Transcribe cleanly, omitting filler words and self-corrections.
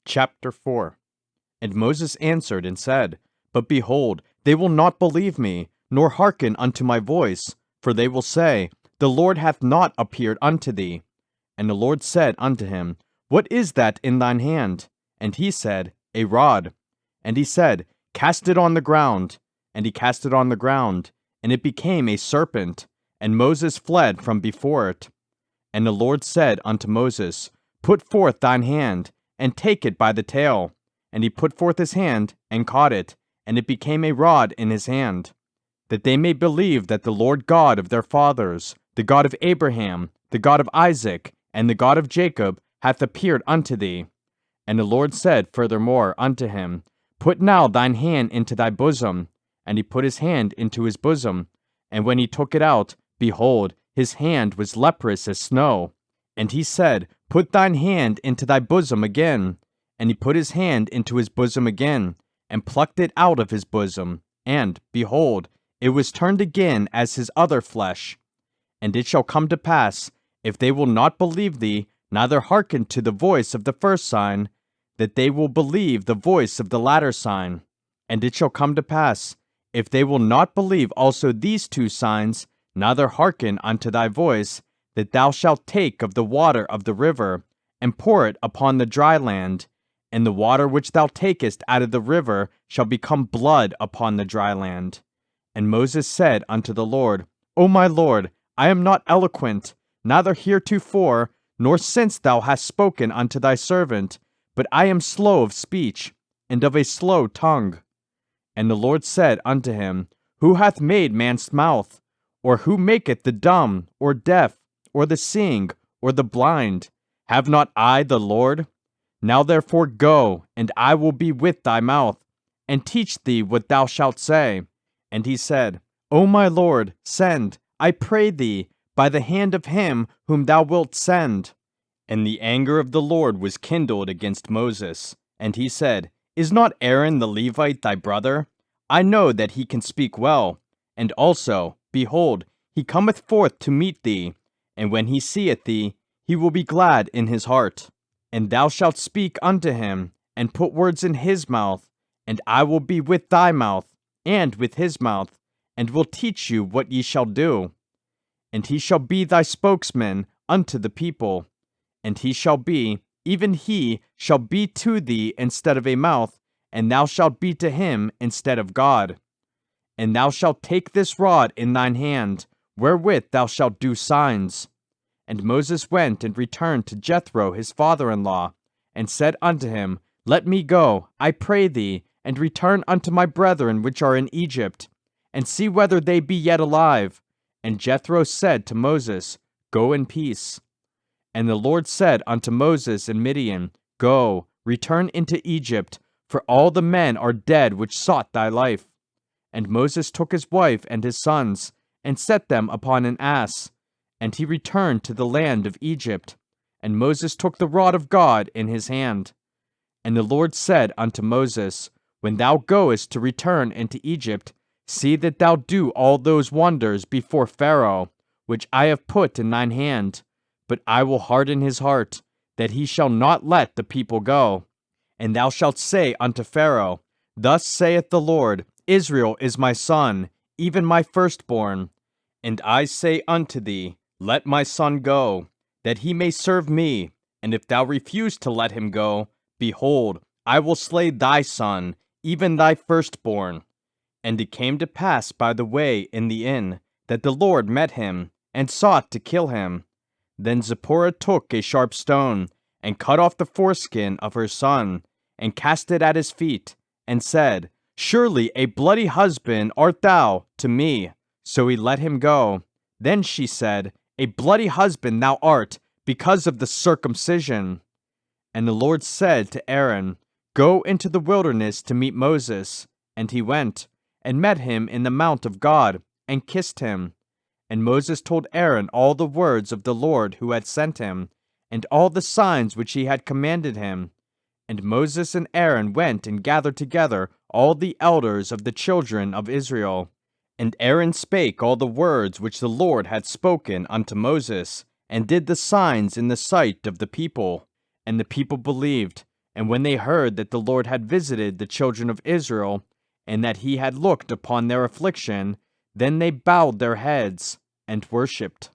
Chapter 4. And Moses answered and said, But behold, they will not believe me, nor hearken unto my voice, for they will say, The Lord hath not appeared unto thee. And the Lord said unto him, What is that in thine hand? And he said, A rod. And he said, Cast it on the ground. And he cast it on the ground, and it became a serpent, and Moses fled from before it. And the Lord said unto Moses, Put forth thine hand, and take it by the tail. And he put forth his hand, and caught it, and it became a rod in his hand, that they may believe that the Lord God of their fathers, the God of Abraham, the God of Isaac, and the God of Jacob, hath appeared unto thee. And the Lord said furthermore unto him, Put now thine hand into thy bosom. And he put his hand into his bosom, and when he took it out, behold, his hand was leprous as snow. And he said, Put thine hand into thy bosom again. And he put his hand into his bosom again, and plucked it out of his bosom, and, behold, it was turned again as his other flesh. And it shall come to pass, if they will not believe thee, neither hearken to the voice of the first sign, that they will believe the voice of the latter sign. And it shall come to pass, if they will not believe also these two signs, neither hearken unto thy voice, that thou shalt take of the water of the river, and pour it upon the dry land, and the water which thou takest out of the river shall become blood upon the dry land. And Moses said unto the Lord, O my Lord, I am not eloquent, neither heretofore, nor since thou hast spoken unto thy servant, but I am slow of speech, and of a slow tongue. And the Lord said unto him, Who hath made man's mouth? Or who maketh the dumb, or deaf, or the seeing, or the blind? Have not I the Lord? Now therefore go, and I will be with thy mouth, and teach thee what thou shalt say. And he said, O my Lord, send, I pray thee, by the hand of him whom thou wilt send. And the anger of the Lord was kindled against Moses. And he said, Is not Aaron the Levite thy brother? I know that he can speak well. And also, behold, he cometh forth to meet thee, and when he seeth thee, he will be glad in his heart. And thou shalt speak unto him, and put words in his mouth, and I will be with thy mouth, and with his mouth, and will teach you what ye shall do. And he shall be thy spokesman unto the people. And he shall be, even he shall be to thee instead of a mouth, and thou shalt be to him instead of God. And thou shalt take this rod in thine hand, wherewith thou shalt do signs. And Moses went and returned to Jethro his father-in-law, and said unto him, Let me go, I pray thee, and return unto my brethren which are in Egypt, and see whether they be yet alive. And Jethro said to Moses, Go in peace. And the Lord said unto Moses in Midian, Go, return into Egypt, for all the men are dead which sought thy life. And Moses took his wife and his sons, and set them upon an ass, and he returned to the land of Egypt. And Moses took the rod of God in his hand. And the Lord said unto Moses, When thou goest to return into Egypt, see that thou do all those wonders before Pharaoh, which I have put in thine hand. But I will harden his heart, that he shall not let the people go. And thou shalt say unto Pharaoh, Thus saith the Lord, Israel is my son, even my firstborn. And I say unto thee, Let my son go, that he may serve me. And if thou refuse to let him go, behold, I will slay thy son, even thy firstborn. And it came to pass by the way in the inn, that the Lord met him, and sought to kill him. Then Zipporah took a sharp stone, and cut off the foreskin of her son, and cast it at his feet, and said, Surely a bloody husband art thou to me. So he let him go. Then she said, A bloody husband thou art, because of the circumcision. And the Lord said to Aaron, Go into the wilderness to meet Moses. And he went, and met him in the mount of God, and kissed him. And Moses told Aaron all the words of the Lord who had sent him, and all the signs which he had commanded him. And Moses and Aaron went and gathered together all the elders of the children of Israel. And Aaron spake all the words which the Lord had spoken unto Moses, and did the signs in the sight of the people. And the people believed, And when they heard that the Lord had visited the children of Israel, and that he had looked upon their affliction, then they bowed their heads and worshipped.